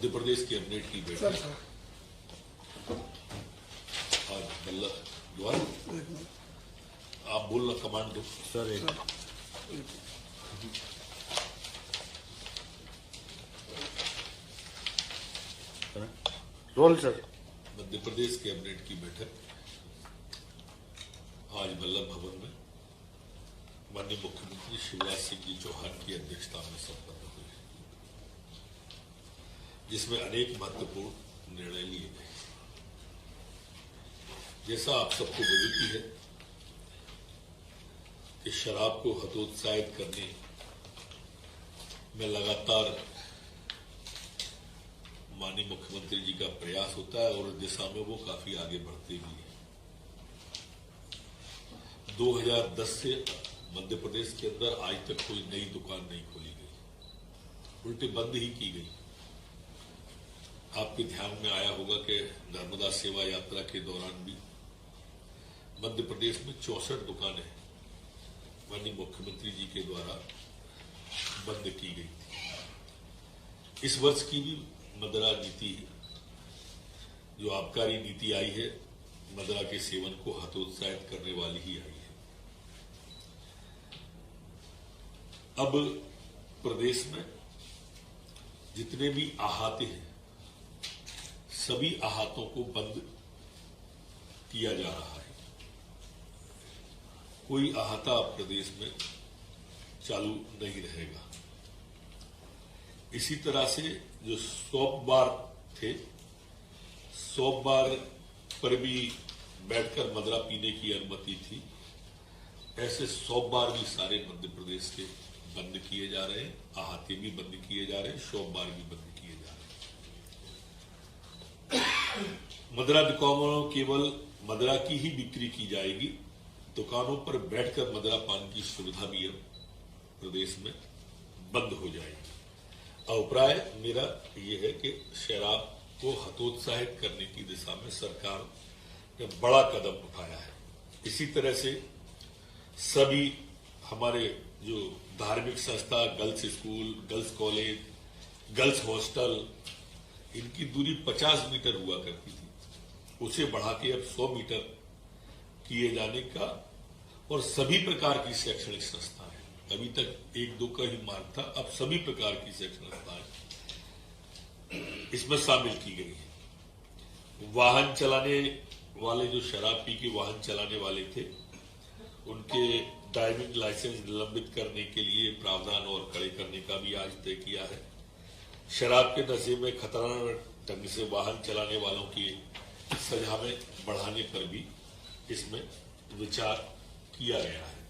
मध्य Pradesh cabinet की बैठक आज बल्लभ आप बोलना कमांड दो sir. Roll sir. Madhya Pradesh cabinet की बैठक आज बल्लभ भवन में माननीय मुख्यमंत्री शिवराज सिंह जी चौहान की अध्यक्षता में संपन्न हुई, जिसमें अनेक महत्वपूर्ण निर्णय लिए गए। जैसा आप सबको विदित है कि शराब को हतोत्साहित करने में लगातार माननीय मुख्यमंत्री जी का प्रयास होता है और इस दिशा में वो काफी आगे बढ़ते भी हैं। 2010 से मध्य प्रदेश के अंदर आज तक कोई नई दुकान नहीं खोली गई, उल्टे बंद ही की गई। आपके ध्यान में आया होगा कि नर्मदा सेवा यात्रा के दौरान भी मध्य प्रदेश में 64 दुकानें माननीय मुख्यमंत्री जी के द्वारा बंद की गई थी। इस वर्ष की भी मदिरा नीति, जो आबकारी नीति आई है, मदिरा के सेवन को हतोत्साहित करने वाली ही आई है। अब प्रदेश में जितने भी अहाते हैं, सभी अहातों को बंद किया जा रहा है। कोई अहाता प्रदेश में चालू नहीं रहेगा। इसी तरह से जो शॉप बार थे, शॉप बार पर भी बैठकर मदिरा पीने की अनुमति थी, ऐसे शॉप बार भी सारे मध्य प्रदेश के बंद किए जा रहे हैं। अहाते भी बंद किए जा रहे हैं, शॉप बार भी बंद किए जा रहे हैं। मदिरा दुकानों केवल मदिरा की ही बिक्री की जाएगी। दुकानों पर बैठकर मदिरा पान की सुविधा भी अब प्रदेश में बंद हो जाएगी। अभिप्राय मेरा यह है कि शराब को हतोत्साहित करने की दिशा में सरकार ने बड़ा कदम उठाया है। इसी तरह से सभी हमारे जो धार्मिक संस्था, girls school, girls college, girls hostel, इनकी दूरी 50 मीटर हुआ करती थी, उसे बढ़ा के अब 100 मीटर किए जाने का, और सभी प्रकार की शैक्षणिक संस्थाएं, अभी तक 1-2 का ही मार्ग था, अब सभी प्रकार की शैक्षणिक संस्थाएं इसमें शामिल की गई है। वाहन चलाने वाले, जो शराब पी के वाहन चलाने वाले थे, उनके ड्राइविंग लाइसेंस निलंबित करने के लिए प्रावधान और कड़े करने का भी आज तय किया है। शराब के नशे में खतरनाक ढंग से वाहन चलाने वालों की सजा में बढ़ाने पर भी इसमें विचार किया गया है।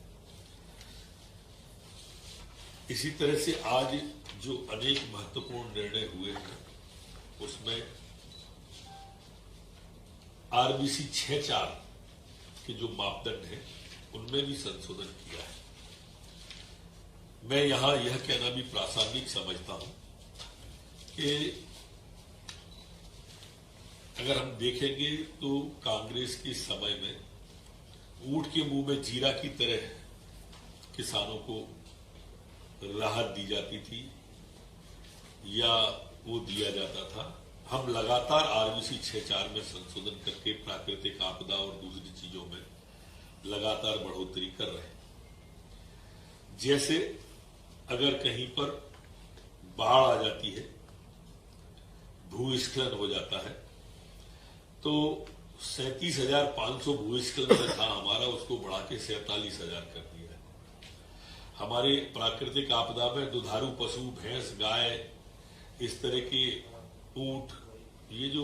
इसी तरह से आज जो अनेक महत्वपूर्ण निर्णय हुए हैं, उसमें आरबीसी 6.4 के जो मापदंड हैं, उनमें भी संशोधन किया है। मैं यहां यह कहना भी प्रासंगिक समझता हूं कि अगर हम देखेंगे तो कांग्रेस के समय में ऊंट के मुंह में जीरा की तरह किसानों को राहत दी जाती थी या वो दिया जाता था। हम लगातार आरबीसी 6.4 में संशोधन करके प्राकृतिक आपदा और दूसरी चीजों में लगातार बढ़ोतरी कर रहे हैं। जैसे अगर कहीं पर बाढ़ आ जाती है, भूस्खलन हो जाता है, तो 37,500 भूस्खलन में था हमारा, उसको बढ़ा के 47,000 कर दिया है। हमारे प्राकृतिक आपदा में दुधारू पशु, भैंस, गाय, इस तरह के ऊंट, ये जो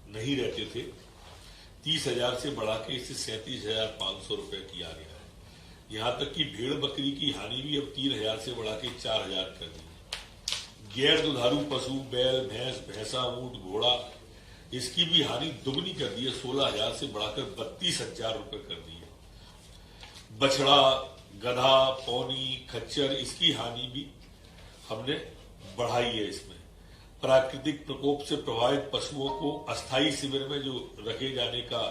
नहीं रहते थे, 30,000 से बढ़ा के इसे 37,500 रुपए किया गया है। यहां तक कि भेड़ बकरी की हानि भी अब 3,000 से बढ़ा के 4,000 कर दी है। गैर दुधारू पशु, बैल, भैंस, भैंसा, ऊंट, घोड़ा, इसकी भी हानि दुगनी कर दी है, 16,000 से बढ़ाकर 32,000 रुपए कर दी है। बछड़ा, गधा, पौनी, खच्चर, इसकी हानि भी हमने बढ़ाई है। इसमें प्राकृतिक प्रकोप से प्रभावित पशुओं को अस्थायी शिविर में जो रखे जाने का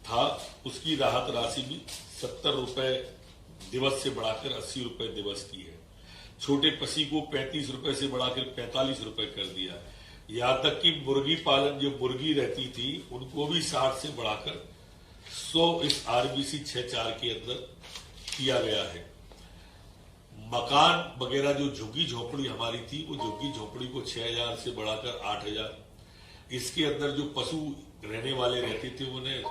था, उसकी राहत राशि भी 70 रुपए दिवस से बढ़ाकर 80 रुपए दिवस की है। छोटे पशु को 35 रुपए से बढ़ाकर 45 रुपए कर दिया है। यहां तक कि मुर्गी पालन जो मुर्गी रहती थी उनको भी 60 से बढ़ाकर 100 इस आरबीसी 6-4 के अंदर किया गया है। मकान वगैरह जो झुग्गी झोपड़ी हमारी थी वो झुग्गी झोपड़ी को 6000 से बढ़ाकर 8000, इसके अंदर जो पशु रहने वाले रहते थे उन्हें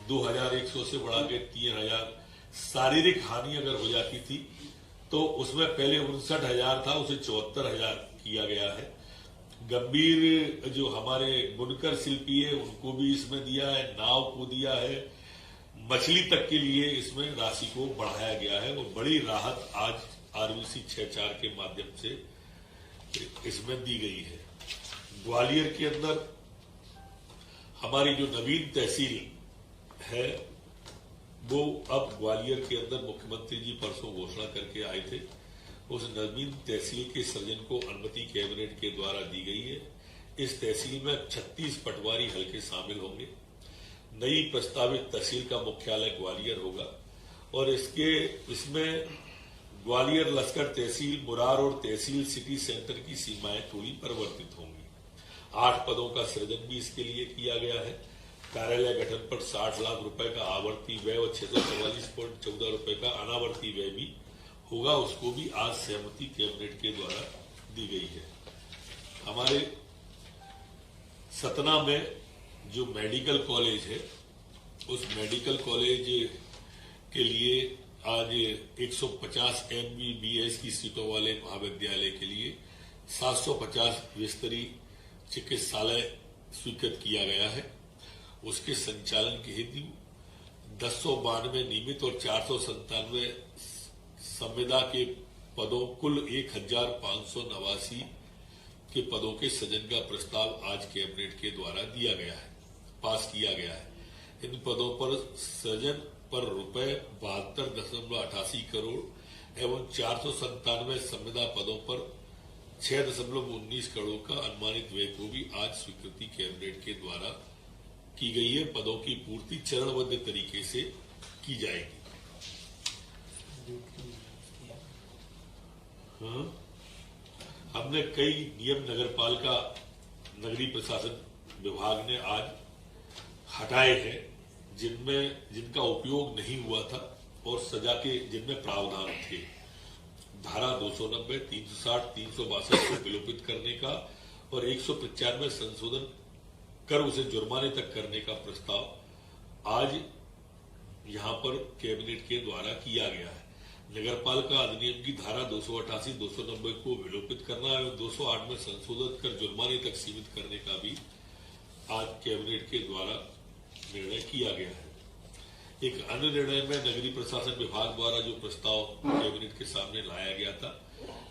2100 से बढ़ा के 3000। शारीरिक हानि अगर हो जाती थी तो उसमें पहले 59,000 था, उसे 74,000 किया गया है। गंभीर जो हमारे बुनकर शिल्पी है उनको भी इसमें दिया है, नाव को दिया है, मछली तक के लिए इसमें राशि को बढ़ाया गया है और बड़ी राहत आज आरबीसी 6-4 के माध्यम से इसमें दी गई है। ग्वालियर के अंदर हमारी जो नवीन तहसील है वो अब ग्वालियर के अंदर मुख्यमंत्री जी परसों घोषणा करके आए थे। उस नवीन तहसील के सृजन को अनुमति कैबिनेट के द्वारा दी गई है। इस तहसील में 36 पटवारी हलके शामिल होंगे। नई प्रस्तावित तहसील का मुख्यालय ग्वालियर होगा और इसमें ग्वालियर लश्कर तहसील, मुरार और तहसील सिटी सेंटर की सीमाएं थोड़ी परिवर्तित होंगी। 8 पदों का सृजन भी इसके लिए किया गया है। कार्यालय गठन पर 60 लाख रुपए का आवर्ती व्यय और 644.14 रुपए का अनावर्ती व्यय भी होगा, उसको भी आज सहमति कैबिनेट के द्वारा दी गई है। हमारे सतना में जो मेडिकल कॉलेज है उस मेडिकल कॉलेज के लिए आज 150 MBBS की सीटों वाले महाविद्यालय के लिए 750 बिस्तरी चिकित्सालय स्वीकृत किया गया है। उसके संचालन के हेतु 1092 नियमित और 497 संविदा के पदों कुल 1589 के पदों के सृजन का प्रस्ताव आज कैबिनेट के द्वारा दिया गया है, पास किया गया है। इन पदों पर सृजन पर रुपए 72.88 करोड़ एवं 497 संविदा पदों पर 6.19 करोड़ का अनुमानित व्यय को भी आज स्वीकृति कैबिनेट के द्वारा की गई है। पदों की पूर्ति चरणबद्ध तरीके से की जाएगी। हमने कई नियम नगरपालिका नगरीय प्रशासन विभाग ने आज हटाए हैं जिनका उपयोग नहीं हुआ था और सजा के जिनमें प्रावधान थे। धारा 290, 360, 362 को विलोपित करने का और 195 संशोधन कर उसे जुर्माने तक करने का प्रस्ताव आज यहां पर कैबिनेट के द्वारा किया गया है। नगरपालिका अधिनियम की धारा 288, 290 को विलोपित करना और 208 में संशोधित कर जुर्माने तक सीमित करने का भी आज कैबिनेट के द्वारा निर्णय किया गया है। एक अन्य निर्णय में नगरीय प्रशासन विभाग द्वारा जो प्रस्ताव कैबिनेट के सामने लाया गया था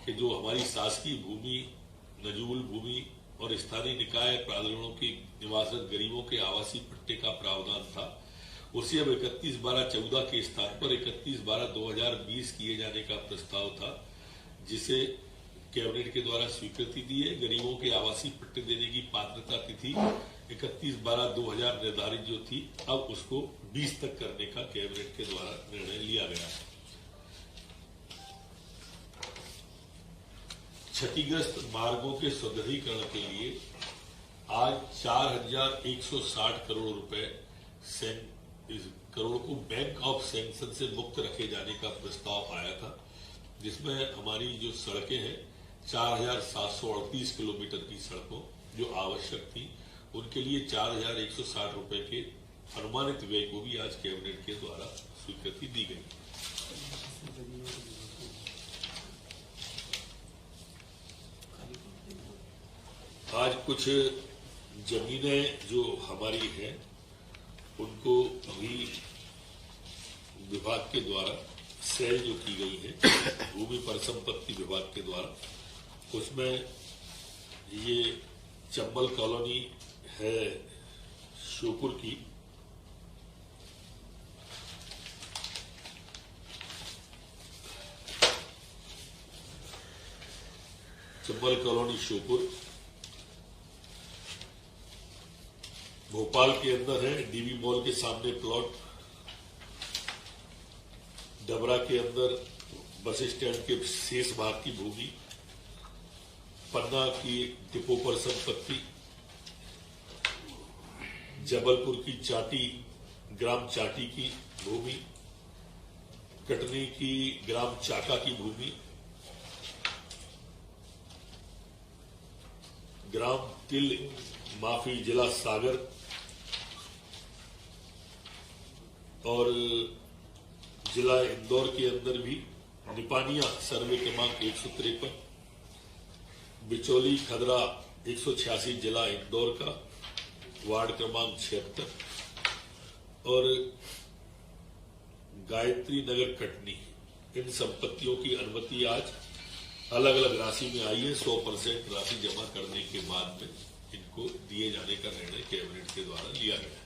कि जो हमारी शासकीय भूमि, नजूल भूमि और स्थानीय निकाय प्राधिकरणों की निवासरत गरीबों के आवासीय पट्टे का प्रावधान था, उसे अब 31/12/14 के स्थान पर 31/12/2020 किए जाने का प्रस्ताव था, जिसे कैबिनेट के द्वारा स्वीकृति दी है। गरीबों के आवासीय पट्टे देने की पात्रता तिथि 31/12/2000 निर्धारित जो थी, अब उसको 20 तक करने का कैबिनेट के द्वारा निर्णय लिया गया है। क्षतिग्रस्त मार्गों के सुदृढ़ीकरण के लिए आज 4160 करोड़ रुपए को बैंक ऑफ सैंक्शन से मुक्त रखे जाने का प्रस्ताव आया था, जिसमें हमारी जो सड़कें हैं 4738 किलोमीटर की सड़कों जो आवश्यक थी उनके लिए 4160 रुपए के अनुमानित व्यय को भी आज कैबिनेट के द्वारा स्वीकृति दी गई। आज कुछ जमीनें जो हमारी हैं उनको भी विभाग के द्वारा सेल जो की गई है भूमि परिसंपत्ति विभाग के द्वारा, उसमें ये चंबल कॉलोनी है श्योपुर की, चंबल कॉलोनी श्योपुर भोपाल के अंदर है। डीवी मॉल के सामने प्लॉट, डबरा के अंदर बस स्टैंड के शेष भाग की भूमि, पन्ना की डिपो पर संपत्ति, जबलपुर की चाटी ग्राम चाटी की भूमि, कटनी की ग्राम चाका की भूमि, ग्राम तिल माफी जिला सागर और जिला इंदौर के अंदर भी निपानिया सर्वे क्रमांक 153, बिचौली खदरा 186 जिला इंदौर का वार्ड क्रमांक 76 और गायत्री नगर कटनी, इन संपत्तियों की अनुमति आज अलग अलग राशि में आई है। 100% राशि जमा करने के बाद में इनको दिए जाने का निर्णय कैबिनेट के द्वारा लिया गया है।